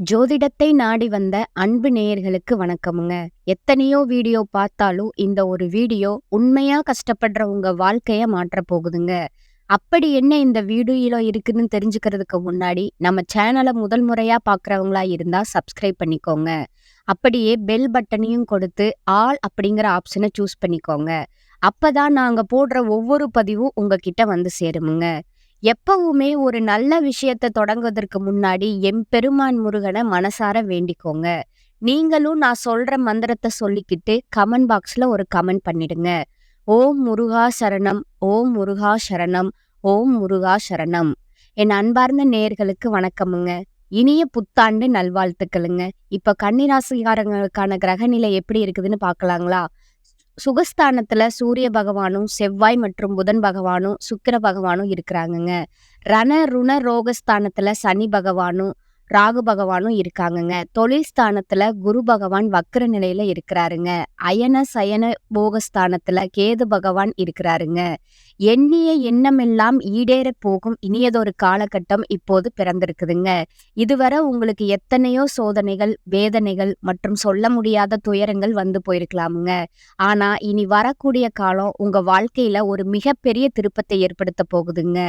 ஜோதிடத்தை நாடி வந்த அன்பு நேயர்களுக்கு வணக்கமுங்க. எத்தனையோ வீடியோ பார்த்தாலும் இந்த ஒரு வீடியோ உண்மையா கஷ்டப்படுற உங்க வாழ்க்கைய மாற்றப் போகுதுங்க. அப்படி என்ன இந்த வீடியோல இருக்குன்னு தெரிஞ்சுக்கிறதுக்கு முன்னாடி நம்ம சேனலை முதல் முறையா பார்க்குறவங்களா இருந்தா சப்ஸ்கிரைப் பண்ணிக்கோங்க. அப்படியே பெல் பட்டனையும் கொடுத்து ஆல் அப்படிங்கிற ஆப்ஷனை சூஸ் பண்ணிக்கோங்க. அப்பதான் நாங்க போடுற ஒவ்வொரு பதிவும் உங்ககிட்ட வந்து சேருமுங்க. எப்பவுமே ஒரு நல்ல விஷயத்த தொடங்குவதற்கு முன்னாடி எம்பெருமான் முருகனை மனசார வேண்டிக்கோங்க. நீங்களும் நான் சொல்ற மந்திரத்தை சொல்லிக்கிட்டு கமெண்ட் பாக்ஸ்ல ஒரு கமெண்ட் பண்ணிடுங்க. ஓம் முருகா சரணம், ஓம் முருகா சரணம், ஓம் முருகா சரணம். என் அன்பார்ந்த நேயர்களுக்கு வணக்கமுங்க. இனிய புத்தாண்டு நல்வாழ்த்துக்களுங்க. இப்ப கன்னிராசிக்காரங்களுக்கான கிரகநிலை எப்படி இருக்குதுன்னு பார்க்கலாங்களா? சுகஸ்தானத்துல சூரிய பகவானும் செவ்வாய் மற்றும் புதன் பகவானும் சுக்கிர பகவானும் இருக்கிறாங்கங்க. ரண ருண ரோகஸ்தானத்துல சனி பகவானும் ராகு பகவானும் இருக்காங்கங்க. தொழில் ஸ்தானத்துல குரு பகவான் வக்ர நிலையில இருக்கிறாருங்க. அயன சயன போகஸ்தானத்துல கேது பகவான் இருக்கிறாருங்க. எண்ணிய எண்ணமெல்லாம் ஈடேற போகும் இனியதொரு காலகட்டம் இப்போது பிறந்திருக்குதுங்க. இதுவரை உங்களுக்கு எத்தனையோ சோதனைகள், வேதனைகள் மற்றும் சொல்ல முடியாத துயரங்கள் வந்து போயிருக்கலாமுங்க. ஆனா இனி வரக்கூடிய காலம் உங்க வாழ்க்கையில ஒரு மிகப்பெரிய திருப்பத்தை ஏற்படுத்த போகுதுங்க.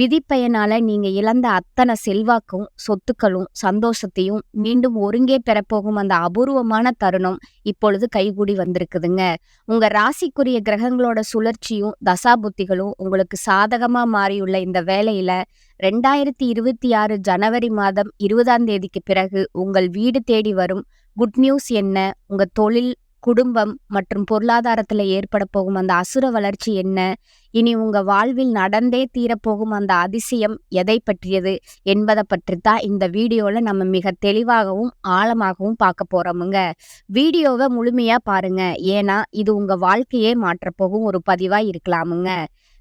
விதி பயனால நீங்க இழந்த அத்தனை செல்வாக்கும் சொத்துக்களும் சந்தோஷத்தையும் மீண்டும் ஒருங்கே பெறப்போகும் அந்த அபூர்வமான தருணம் இப்பொழுது கைகூடி வந்திருக்குதுங்க. உங்க ராசிக்குரிய கிரகங்களோட சுழற்சியும் தசாபுத்திகளும் உங்களுக்கு சாதகமா மாறியுள்ள இந்த வேளையில 2026 ஜனவரி மாதம் 20ஆம் தேதிக்கு பிறகு உங்கள் வீடு தேடி வரும் குட் நியூஸ் என்ன, உங்க தொழில், குடும்பம் மற்றும் பொருளாதாரத்துல ஏற்பட போகும் அந்த அசுர வளர்ச்சி என்ன, இனி உங்க வாழ்வில் நடந்தே தீரப்போகும் அந்த அதிசயம் எதை பற்றியது என்பதை பற்றித்தான் இந்த வீடியோல நம்ம மிக தெளிவாகவும் ஆழமாகவும் பார்க்க போறோமுங்க. வீடியோவை முழுமையா பாருங்க. ஏன்னா இது உங்க வாழ்க்கையே மாற்றப்போகும் ஒரு பதிவா இருக்கலாமுங்க.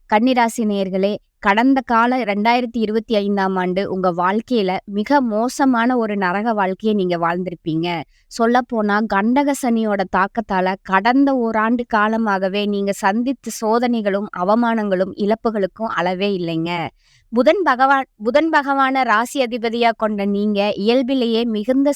கன்னிராசி நேயர்களே, கடந்த கால 2025ஆம் ஆண்டு உங்க வாழ்க்கையில மிக மோசமான ஒரு நரக வாழ்க்கையை நீங்க வாழ்ந்திருப்பீங்க. சொல்லப்போனா கண்டக சனியோட தாக்கத்தால கடந்த ஓராண்டு காலமாகவே நீங்க சந்தித்த சோதனைகளும் அவமானங்களும் இழப்புகளுக்கும் அளவே இல்லைங்க. புதன் பகவான ராசி அதிபதியா கொண்ட நீங்க இயல்பிலேயே மிகுந்த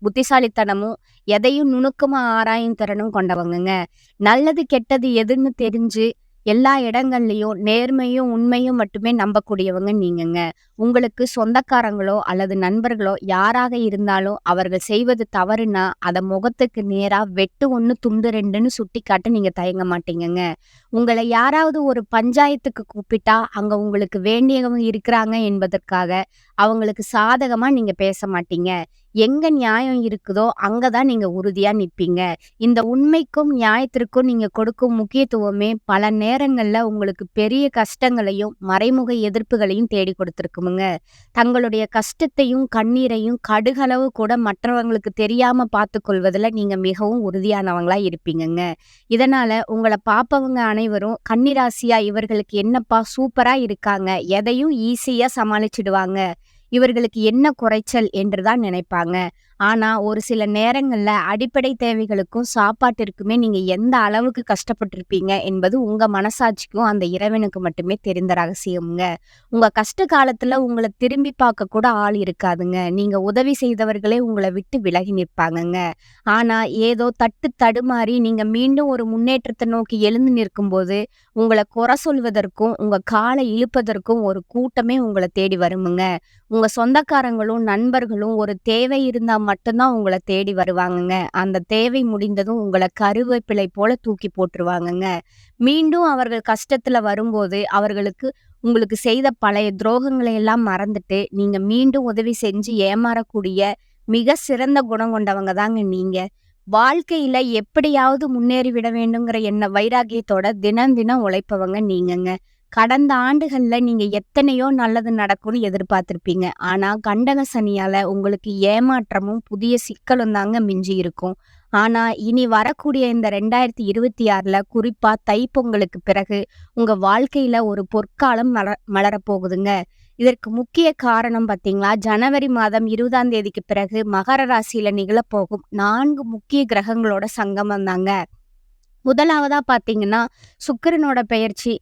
புத்திசாலித்தனமும் எதையும் நுணுக்கமா ஆராயும் திறனும் கொண்டவங்கங்க. நல்லது கெட்டது எதுன்னு தெரிஞ்சு எல்லா இடங்கள்லயும் நேர்மையும் உண்மையும் மட்டுமே நம்பக்கூடியவங்க நீங்கங்க. உங்களுக்கு சொந்தக்காரங்களோ அல்லது நண்பர்களோ யாராக இருந்தாலும் அவர்கள் செய்வது தவறுனா அதை முகத்துக்கு நேரா வெட்டு ஒண்ணு துண்டு ரெண்டுன்னு சுட்டி காட்ட நீங்க தயங்க மாட்டீங்கங்க. உங்களை யாராவது ஒரு பஞ்சாயத்துக்கு கூப்பிட்டா அங்க உங்களுக்கு வேண்டியவங்க இருக்கிறாங்க என்பதற்காக அவங்களுக்கு சாதகமா நீங்க பேச மாட்டீங்க. எங்க நியாயம் இருக்குதோ அங்கதான் நீங்க உறுதியா நிப்பீங்க. இந்த உண்மைக்கும் நியாயத்திற்கும் நீங்க கொடுக்கும் முக்கியத்துவமே பல நேரங்கள்ல உங்களுக்கு பெரிய கஷ்டங்களையும் மறைமுக எதிர்ப்புகளையும் தேடி கொடுத்திருக்குமுங்க. தங்களுடைய கஷ்டத்தையும் கண்ணீரையும் கடுகளவு கூட மற்றவங்களுக்கு தெரியாம பார்த்து கொள்வதில் நீங்க மிகவும் உறுதியானவங்களா இருப்பீங்கங்க. இதனால உங்களை பார்ப்பவங்க அனைவரும் கன்னிராசியா இவர்களுக்கு என்னப்பா சூப்பரா இருக்காங்க, எதையும் ஈஸியா சமாளிச்சிடுவாங்க, இவர்களுக்கு என்ன குறைச்சல் என்றுதான் நினைப்பாங்க. ஆனா ஒரு சில நேரங்கள்ல அடிப்படை தேவைகளுக்கும் சாப்பாட்டிற்குமே நீங்க எந்த அளவுக்கு கஷ்டப்பட்டிருப்பீங்க என்பது உங்க மனசாட்சிக்கும் அந்த இறைவனுக்கு மட்டுமே தெரிந்த ரகசியம்ங்க. உங்க கஷ்ட காலத்துல உங்களை திரும்பி பார்க்க கூட ஆள் இருக்காதுங்க. நீங்க உதவி செய்தவர்களே உங்களை விட்டு விலகி நிற்பாங்கங்க. ஆனா ஏதோ தடுமாறி நீங்க மீண்டும் ஒரு முன்னேற்றத்தை நோக்கி எழுந்து நிற்கும்போது உங்களை குறை சொல்வதற்கும் உங்க காலை இழுப்பதற்கும் ஒரு கூட்டமே உங்களை தேடி வருமுங்க. உங்க சொந்தக்காரங்களும் நண்பர்களும் ஒரு தேவை இருந்தா மட்டும்தான் உங்களை தேடி வருவாங்கங்க. அந்த தேவை முடிந்ததும் உங்களை கருவேப்பிலை போல தூக்கி போட்டுருவாங்கங்க. மீண்டும் அவர்கள் கஷ்டத்துல வரும்போது உங்களுக்கு செய்த பழைய துரோகங்களை எல்லாம் மறந்துட்டு நீங்க மீண்டும் உதவி செஞ்சு ஏமாறக்கூடிய மிக சிறந்த குணம் கொண்டவங்க தாங்க நீங்க. வாழ்க்கையில எப்படியாவது முன்னேறி விட வேண்டுங்கிற வைராகியத்தோட தினம் தினம் உழைப்பவங்க நீங்கங்க. கடந்த ஆண்டுகள்ல நீங்க எத்தனையோ நல்லது நடக்கும்னு எதிர்பார்த்திருப்பீங்க. ஆனா கண்டக சனியால உங்களுக்கு ஏமாற்றமும் புதிய சிக்கலும் தாங்க மிஞ்சி இருக்கும். ஆனா இனி வரக்கூடிய இந்த 2026ல குறிப்பா தைப்பொங்கலுக்கு பிறகு உங்க வாழ்க்கையில ஒரு பொற்காலம் மலரப்போகுதுங்க. இதற்கு முக்கிய காரணம் பாத்தீங்களா, ஜனவரி மாதம் 20ஆம் தேதிக்கு பிறகு மகர ராசியில நிகழப்போகும் 4 முக்கிய கிரகங்களோட சங்கமம் தாங்க. முதலாவதா பாத்தீங்கன்னா சுக்கிரனோட பெயர்ச்சி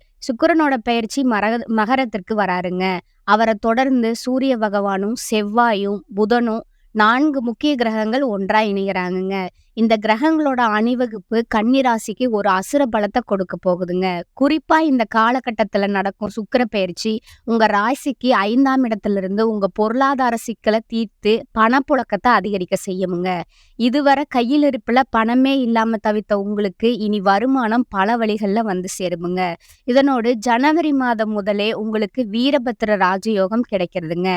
மகரத்திற்கு வராருங்க. அவரை தொடர்ந்து சூரிய பகவானும் செவ்வாயும் புதனும் 4 முக்கிய கிரகங்கள் ஒன்றா இணைகிறாங்கங்க. இந்த கிரகங்களோட அணிவகுப்பு கன்னி ராசிக்கு ஒரு அசுர பலத்த கொடுக்க போகுதுங்க. குறிப்பா இந்த காலகட்டத்துல நடக்கும் சுக்கிர பெயர்ச்சி உங்க ராசிக்கு 5ஆம் இடத்திலிருந்து உங்க பொருளாதார சிக்கலை தீர்த்து பணப்புழக்கத்தை அதிகரிக்க செய்யுமுங்க. இதுவரை கையில் இருப்புல பணமே இல்லாம தவித்த உங்களுக்கு இனி வருமானம் பல வழிகள்ல வந்து சேருமுங்க. இதனோடு ஜனவரி மாதம் முதலே உங்களுக்கு வீரபத்திர ராஜயோகம் கிடைக்கிறதுங்க.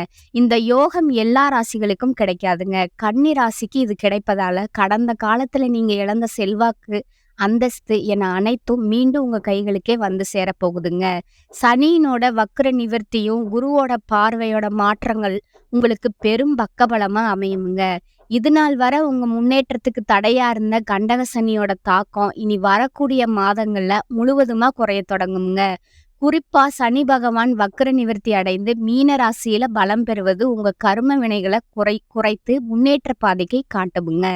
இந்த யோகம் எல்லா ராசிகளுக்கும் கிடைக்காதுங்க. கன்னி ராசிக்கு இது கிடைப்பதால கடந்த காலத்துல நீங்க இழந்த செல்வாக்கு, அந்தஸ்து என அனைத்தும் மீண்டும் உங்க கைகளுக்கே வந்து சேரப்போகுதுங்க. சனியினோட வக்ர நிவர்த்தியும் குருவோட பார்வையோட மாற்றங்கள் உங்களுக்கு பெரும் பக்கபலமா அமையுமுங்க. இது நாள் வரை உங்க முன்னேற்றத்துக்கு தடையா இருந்த கண்டக சனியோட தாக்கம் இனி வரக்கூடிய மாதங்கள்ல முழுவதுமா குறைய தொடங்குங்க. குறிப்பா சனி பகவான் வக்ர நிவர்த்தி அடைந்து மீன ராசியில பலம் பெறுவது உங்க கர்ம வினைகளை குறைத்து முன்னேற்ற பாதைக்கு காட்டுமுங்க.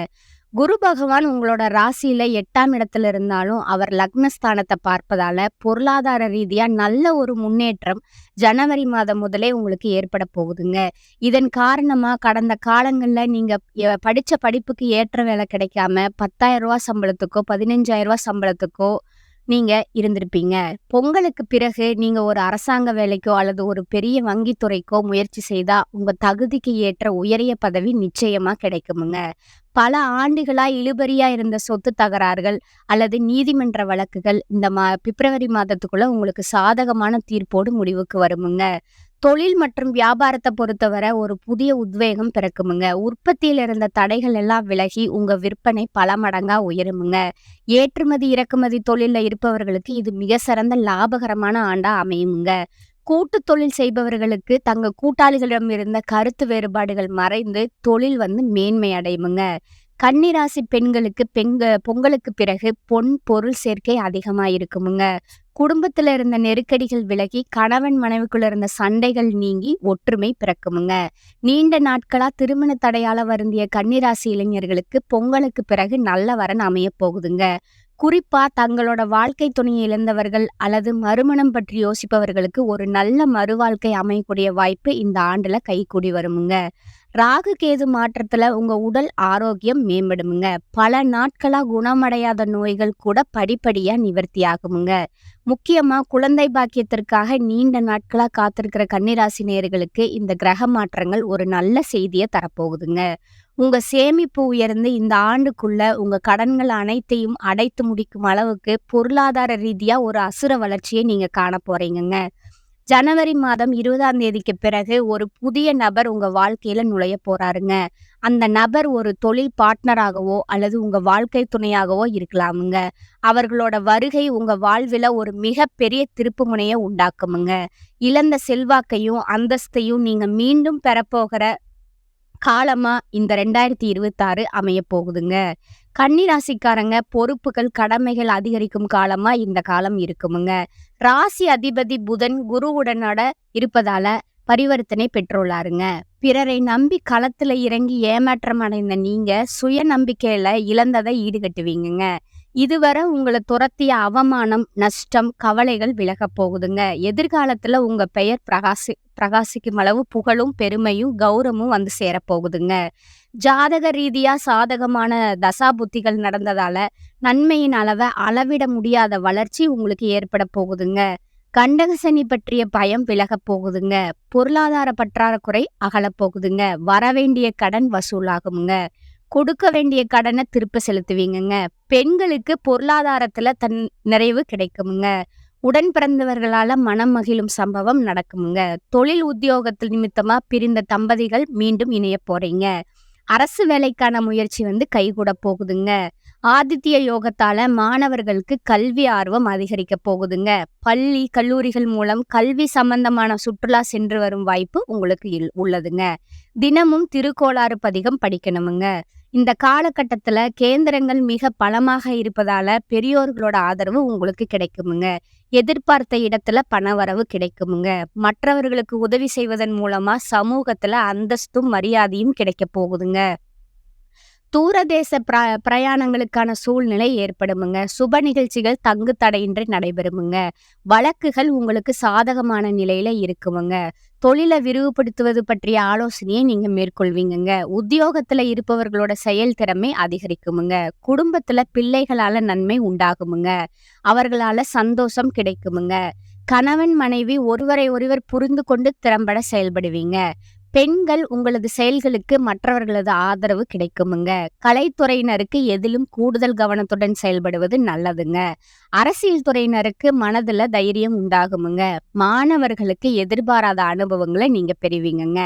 குரு பகவான் உங்களோட ராசியில 8ஆம் இடத்துல இருந்தாலும் அவர் லக்னஸ்தானத்தை பார்ப்பதால பொருளாதார ரீதியா நல்ல ஒரு முன்னேற்றம் ஜனவரி மாதம் முதலே உங்களுக்கு ஏற்பட போகுதுங்க. இதன் காரணமா கடந்த காலங்கள்ல நீங்க படிச்ச படிப்புக்கு ஏற்ற வேலை கிடைக்காம 10,000 ரூபாய் சம்பளத்துக்கோ 15,000 ரூபாய் சம்பளத்துக்கோ நீங்க இருந்திருப்பீங்க. பொங்கலுக்கு பிறகு நீங்க ஒரு அரசாங்க வேலைக்கோ அல்லது ஒரு பெரிய வங்கித்துறைக்கோ முயற்சி செய்தா உங்க தகுதிக்கு ஏற்ற உயரிய பதவி நிச்சயமா கிடைக்குமுங்க. பல ஆண்டுகளா இழுபறியா இருந்த சொத்து தகராறுகள் அல்லது நீதிமன்ற வழக்குகள் இந்த பிப்ரவரி மாதத்துக்குள்ள உங்களுக்கு சாதகமான தீர்ப்போடு முடிவுக்கு வருமுங்க. தொழில் மற்றும் வியாபாரத்தை பொறுத்தவரை ஒரு புதிய உத்வேகம் பிறக்குமுங்க. உற்பத்தியில் இருந்த தடைகள் எல்லாம் விலகி உங்க விற்பனை பல மடங்கா உயருமுங்க. ஏற்றுமதி இறக்குமதி தொழில்ல இருப்பவர்களுக்கு இது மிக சிறந்த லாபகரமான ஆண்டா அமையுமுங்க. கூட்டு தொழில் செய்பவர்களுக்கு தங்க கூட்டாளிகளிடம் இருந்த கருத்து வேறுபாடுகள் மறைந்து தொழில் மேன்மை அடையுமுங்க. கன்னிராசி பெண்களுக்கு பொங்கலுக்கு பிறகு பொன் பொருள் சேர்க்கை அதிகமா இருக்குமுங்க. குடும்பத்துல இருந்த நெருக்கடிகள் விலகி கணவன் மனைவிக்குள்ள இருந்த சண்டைகள் நீங்கி ஒற்றுமை பிறக்குமுங்க. நீண்ட நாட்களா திருமண தடையால வருந்திய கன்னிராசி இளைஞர்களுக்கு பொங்கலுக்கு பிறகு நல்ல வரன் அமைய போகுதுங்க. குறிப்பா தங்களோட வாழ்க்கை துணையை இழந்தவர்கள் அல்லது மறுமணம் பற்றி யோசிப்பவர்களுக்கு ஒரு நல்ல மறுவாழ்க்கை அமையக்கூடிய வாய்ப்பு இந்த ஆண்டுல கைகூடி வருமுங்க. ராகு கேது மாற்றத்துல உங்க உடல் ஆரோக்கியம் மேம்படுமுங்க. பல நாட்களா குணமடையாத நோய்கள் கூட படிப்படியா நிவர்த்தி ஆகுமுங்க. முக்கியமா குழந்தை பாக்கியத்திற்காக நீண்ட நாட்களா காத்திருக்கிற கன்னிராசி நேயர்களுக்கு இந்த கிரக மாற்றங்கள் ஒரு நல்ல செய்தியை தரப்போகுதுங்க. உங்க சேமிப்பு உயர்ந்து இந்த ஆண்டுக்குள்ள உங்க கடன்கள் அனைத்தையும் அடைத்து முடிக்கும் அளவுக்கு பொருளாதார ரீதியா ஒரு அசுர வளர்ச்சியை நீங்க காண போறீங்கங்க. ஜனவரி மாதம் 20ஆம் தேதிக்கு பிறகு ஒரு புதிய நபர் உங்க வாழ்க்கையில நுழைய போறாருங்க. அந்த நபர் ஒரு தொழில் பார்ட்னராகவோ அல்லது உங்க வாழ்க்கை துணையாகவோ இருக்கலாமுங்க. அவர்களோட வருகை உங்க வாழ்வில ஒரு மிகப்பெரிய திருப்பு முனையை உண்டாக்குமுங்க. இழந்த செல்வாக்கையும் அந்தஸ்தையும் நீங்க மீண்டும் பெறப்போகிற காலமா இந்த 2026 அமைய போகுதுங்க. கன்னிராசிக்காரங்க பொறுப்புகள் கடமைகள் அதிகரிக்கும் காலமா இந்த காலம் இருக்குமுங்க. ராசி அதிபதி புதன் குருவுடனோட இருப்பதால பரிவர்த்தனை பெற்றுள்ளாருங்க. பிறரை நம்பி களத்துல இறங்கி ஏமாற்றம் அடைந்த நீங்க சுய நம்பிக்கையில இழந்ததை ஈடுகட்டுவீங்க. இதுவரை உங்களை துரத்திய அவமானம் நஷ்டம் கவலைகள் விலக போகுதுங்க. எதிர்காலத்துல உங்க பெயர் பிரகாசிக்கும் அளவு புகழும் பெருமையும் கௌரவமும் வந்து சேரப்போகுதுங்க. ஜாதக ரீதியா சாதகமான தசா புத்திகள் நடந்ததால நன்மையின் அளவிட முடியாத வளர்ச்சி உங்களுக்கு ஏற்பட போகுதுங்க. கண்டக சனி பற்றிய பயம் விலக போகுதுங்க. பொருளாதார பற்றாக்குறை அகலப் போகுதுங்க. வரவேண்டிய கடன் வசூலாகுங்க. கொடுக்க வேண்டிய கடனை திருப்ப செலுத்துவீங்கங்க. பெண்களுக்கு பொருளாதாரத்துல நிறைவு கிடைக்குமுங்க. உடன் பிறந்தவர்களால மனம் மகிழும் சம்பவம் நடக்குமுங்க. தொழில் உத்தியோகத்தில் நிமித்தமா பிரிந்த தம்பதிகள் மீண்டும் இணைய போறீங்க. அரசு வேலைக்கான முயற்சி கைகூட போகுதுங்க. ஆதித்ய யோகத்தால மாணவர்களுக்கு கல்வி ஆர்வம் அதிகரிக்க போகுதுங்க. பள்ளி கல்லூரிகள் மூலம் கல்வி சம்பந்தமான சுற்றுலா சென்று வரும் வாய்ப்பு உங்களுக்கு உள்ளதுங்க. தினமும் திருக்கோளாறு பதிகம் படிக்கணுமுங்க. இந்த காலகட்டத்துல கேந்திரங்கள் மிக பலமாக இருப்பதால பெரியோர்களோட ஆதரவு உங்களுக்கு கிடைக்குமுங்க. எதிர்பார்த்த இடத்துல பணவரவு கிடைக்குமுங்க. மற்றவர்களுக்கு உதவி செய்வதன் மூலமா சமூகத்துல அந்தஸ்தும் மரியாதையும் கிடைக்க போகுதுங்க. தூரதேச பிரயாணங்களுக்கான சூழ்நிலை ஏற்படுமுங்க. சுப நிகழ்ச்சிகள் தங்கு தடையின்றி நடைபெறுமுங்க. வழக்குகள் உங்களுக்கு சாதகமான நிலையில இருக்குமுங்க. தொழில விரிவுபடுத்துவது பற்றிய ஆலோசனையை நீங்க மேற்கொள்வீங்கங்க. உத்தியோகத்துல இருப்பவர்களோட செயல்திறமை அதிகரிக்குமுங்க. குடும்பத்துல பிள்ளைகளால நன்மை உண்டாகுமுங்க. அவர்களால சந்தோஷம் கிடைக்குமுங்க. கணவன் மனைவி ஒருவரை ஒருவர் புரிந்து கொண்டு திறம்பட செயல்படுவீங்க. பெண்கள் உங்களது செயல்களுக்கு மற்றவர்களது ஆதரவு கிடைக்குமுங்க. கலைத்துறையினருக்கு எதிலும் கூடுதல் கவனத்துடன் செயல்படுவது நல்லதுங்க. அரசியல் துறையினருக்கு மனதுல தைரியம் உண்டாகுமுங்க. மாணவர்களுக்கு எதிர்பாராத அனுபவங்களை நீங்க பெறுவீங்கங்க.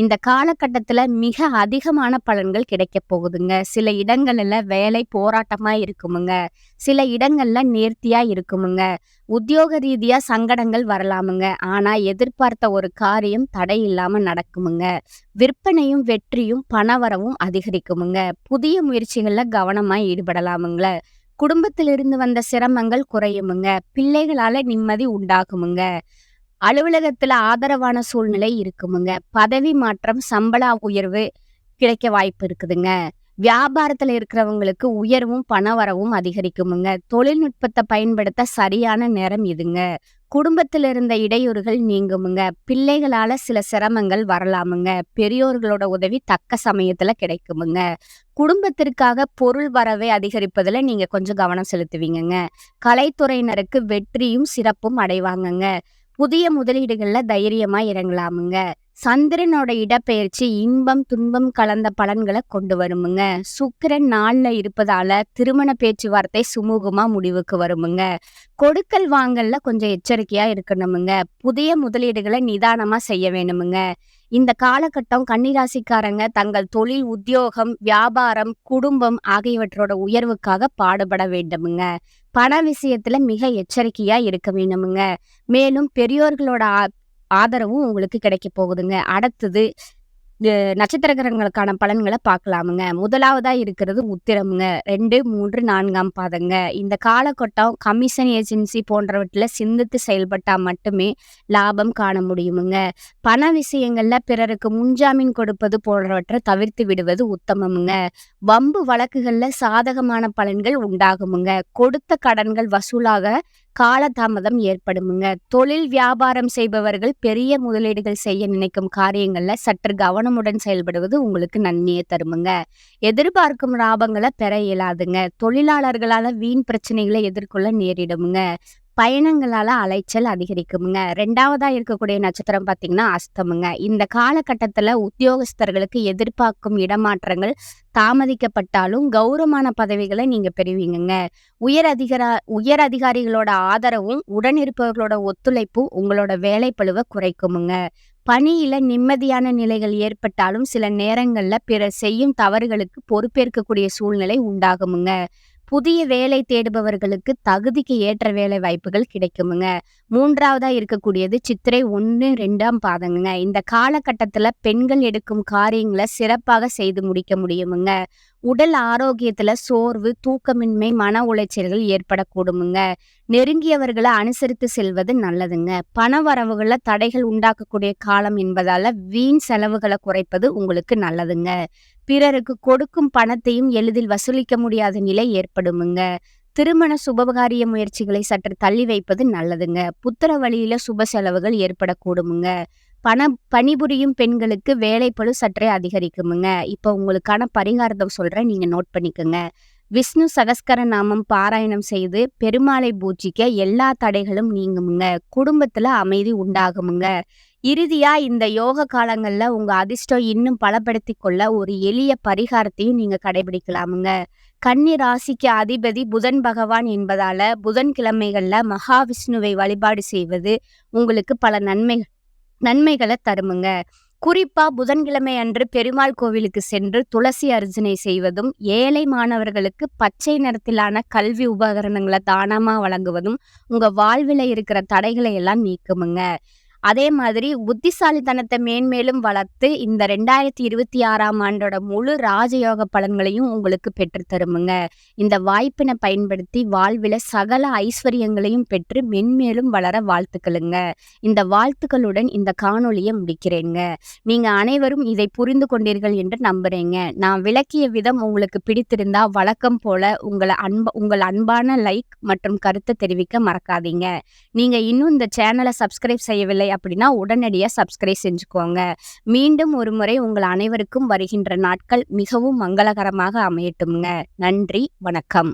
இந்த காலகட்டத்துல மிக அதிகமான பலன்கள் கிடைக்க போகுதுங்க. சில இடங்கள்ல வேலை போராட்டமா இருக்குமுங்க. சில இடங்கள்ல நேர்த்தியா இருக்குமுங்க. உத்தியோக ரீதியா சங்கடங்கள் வரலாமுங்க. ஆனா எதிர்பார்த்த ஒரு காரியம் தடை இல்லாம நடக்குமுங்க. விற்பனையும் வெற்றியும் பணவரவும் அதிகரிக்குமுங்க. புதிய முயற்சிகள்ல கவனமா ஈடுபடலாமுங்க. குடும்பத்திலிருந்து வந்த சிரமங்கள் குறையுமுங்க. பிள்ளைகளால நிம்மதி உண்டாகுமுங்க. அலுவலகத்துல ஆதரவான சூழ்நிலை இருக்குமுங்க. பதவி மாற்றம், சம்பள உயர்வு கிடைக்க வாய்ப்பு இருக்குதுங்க. வியாபாரத்துல இருக்கிறவங்களுக்கு உயர்வும் பணவரவும் அதிகரிக்குமுங்க. தொழில்நுட்பத்தை பயன்படுத்த சரியான நேரம் இதுங்க. குடும்பத்துல இருந்த இடையூறுகள் நீங்குமுங்க. பிள்ளைகளால சில சிரமங்கள் வரலாமுங்க. பெரியோர்களோட உதவி தக்க சமயத்துல கிடைக்குமுங்க. குடும்பத்திற்காக பொருள் வரவை அதிகரிப்பதுல நீங்க கொஞ்சம் கவனம் செலுத்துவீங்கங்க. கலைத்துறையினருக்கு வெற்றியும் சிறப்பும் அடைவாங்கங்க. புதிய முதலீடுகள்ல தைரியமா இறங்கலாமுங்க. சந்திரனோட இடப்பெயர்ச்சி இன்பம் துன்பம் கலந்த பலன்களை கொண்டு வருமுங்க. சுக்கிரன் நாள்ல இருப்பதால திருமண பேச்சுவார்த்தை சுமூகமா முடிவுக்கு வருமுங்க. கொடுக்கல் வாங்கல்ல கொஞ்சம் எச்சரிக்கையா இருக்கணுமுங்க. புதிய முதலீடுகளை நிதானமா செய்ய வேணுமுங்க. இந்த காலகட்டம் கன்னிராசிக்காரங்க தங்கள் தொழில், உத்தியோகம், வியாபாரம், குடும்பம் ஆகியவற்றோட உயர்வுக்காக பாடுபட வேண்டுமுங்க. பண விஷயத்துல மிக எச்சரிக்கையா இருக்க வேண்டுமுங்க. மேலும் பெரியோர்களோட ஆதரவும் உங்களுக்கு கிடைக்க போகுதுங்க. அடுத்தது நட்சத்திர கிரகங்களுக்கான பலன்களை பார்க்கலாமுங்க. முதலாவதா இருக்கிறது உத்திரமுங்க. 2, 3, 4ஆம் பாதங்க. இந்த காலகட்டம் கமிஷன் ஏஜென்சி போன்றவற்றில் சிந்தித்து செயல்பட்டா மட்டுமே லாபம் காண முடியுமுங்க. பண விஷயங்கள்ல பிறருக்கு முன்ஜாமீன் கொடுப்பது போன்றவற்றை தவிர்த்து விடுவது உத்தமமுங்க. வம்பு வழக்குகள்ல சாதகமான பலன்கள் உண்டாகுமுங்க. கொடுத்த கடன்கள் வசூலாக காலதாமதம் ஏற்படுமுங்க. தொழில் வியாபாரம் செய்பவர்கள் பெரிய முதலீடுகள் செய்ய நினைக்கும் காரியங்கள்ல சற்று கவனமுடன் செயல்படுவது உங்களுக்கு நன்மையை தருமுங்க. எதிர்பார்க்கும் லாபங்களை பெற இயலாதுங்க. தொழிலாளர்களால வீண் பிரச்சனைகளை எதிர்கொள்ள நேரிடுமுங்க. பயணங்களால அலைச்சல் அதிகரிக்குமுங்க. 2வதா இருக்கக்கூடிய நட்சத்திரம் பார்த்தீங்கன்னா அஸ்தமுங்க. இந்த காலகட்டத்துல உத்தியோகஸ்தர்களுக்கு எதிர்பார்க்கும் இடமாற்றங்கள் தாமதிக்கப்பட்டாலும் கௌரவமான பதவிகளை நீங்க பெறுவீங்கங்க. உயர் அதிகாரிகளோட ஆதரவும் உடனிருப்பவர்களோட ஒத்துழைப்பும் உங்களோட வேலைப்பளுவை குறைக்குமுங்க. பணியில நிம்மதியான நிலைகள் ஏற்பட்டாலும் சில நேரங்கள்ல பிறர் செய்யும் தவறுகளுக்கு பொறுப்பேற்கக்கூடிய சூழ்நிலை உண்டாகுமுங்க. புதிய வேலை தேடுபவர்களுக்கு தகுதிக்கு ஏற்ற வேலை வாய்ப்புகள் கிடைக்குமுங்க. 3வதா இருக்கக்கூடியது சித்திரை 1, 2ஆம் பாதங்க. இந்த காலகட்டத்துல பெண்கள் எடுக்கும் காரியங்களை சிறப்பாக செய்து முடிக்க முடியுமுங்க. உடல் ஆரோக்கியத்துல சோர்வு, தூக்கமின்மை, மன உளைச்சல்கள் ஏற்படக்கூடுமுங்க. நெருங்கியவர்களை அனுசரித்து செல்வது நல்லதுங்க. பண வரவுகள தடைகள் உண்டாக்கக்கூடிய காலம் என்பதால வீண் செலவுகளை குறைப்பது உங்களுக்கு நல்லதுங்க. பிறருக்கு கொடுக்கும் பணத்தையும் எளிதில் வசூலிக்க முடியாத நிலை ஏற்படுமுங்க. திருமண சுபகாரிய முயற்சிகளை சற்று தள்ளி வைப்பது நல்லதுங்க. புத்திர வழியில சுப செலவுகள் ஏற்படக்கூடுமுங்க. பணிபுரியும் பெண்களுக்கு வேலைப்பளு சற்றே அதிகரிக்குமுங்க. இப்போ உங்களுக்கான பரிகாரத்தை சொல்றேன், நீங்க நோட் பண்ணிக்கோங்க. விஷ்ணு சகஸ்கர நாமம் பாராயணம் செய்து பெருமாளை பூஜிக்க எல்லா தடைகளும் நீங்குமுங்க. குடும்பத்துல அமைதி உண்டாகுமுங்க. இறுதியா இந்த யோக காலங்கள்ல உங்க அதிர்ஷ்டம் இன்னும் பலப்படுத்தி கொள்ள ஒரு எளிய பரிகாரத்தையும் நீங்க கடைபிடிக்கலாமுங்க. கன்னி ராசிக்கு அதிபதி புதன் பகவான் என்பதால புதன்கிழமைகள்ல மகாவிஷ்ணுவை வழிபாடு செய்வது உங்களுக்கு பல நன்மைகளை தருமுங்க. குறிப்பா புதன்கிழமை அன்று பெருமாள் கோவிலுக்கு சென்று துளசி அர்ச்சனை செய்வதும், ஏழை மாணவர்களுக்கு பச்சை நிறத்திலான கல்வி உபகரணங்களை தானமா வழங்குவதும் உங்க வாழ்வில இருக்கிற தடைகளை எல்லாம் நீக்குமுங்க. அதே மாதிரி புத்திசாலித்தனத்தை மேன்மேலும் வளர்த்து இந்த 2026ஆம் ஆண்டோட முழு ராஜயோக பலன்களையும் உங்களுக்கு பெற்றுத் தருமுங்க. இந்த வாய்ப்பினை பயன்படுத்தி வாழ்வில சகல ஐஸ்வர்யங்களையும் பெற்று மென்மேலும் வளர வாழ்த்துக்களுங்க. இந்த வாழ்த்துக்களுடன் இந்த காணொளியை முடிக்கிறேங்க. நீங்க அனைவரும் இதை புரிந்து கொண்டீர்கள் என்று நம்புறேங்க. நான் விளக்கிய விதம் உங்களுக்கு பிடித்திருந்தா வழக்கம் போல உங்கள் அன்பான லைக் மற்றும் கருத்தை தெரிவிக்க மறக்காதீங்க. நீங்க இன்னும் இந்த சேனலை சப்ஸ்கிரைப் செய்யவில்லை அப்படின்னா உடனடியாக சப்ஸ்கிரைப் செஞ்சுக்கோங்க. மீண்டும் ஒரு முறை உங்கள் அனைவருக்கும் வருகின்ற நாட்கள் மிகவும் மங்களகரமாக அமையட்டும்ங்க. நன்றி, வணக்கம்.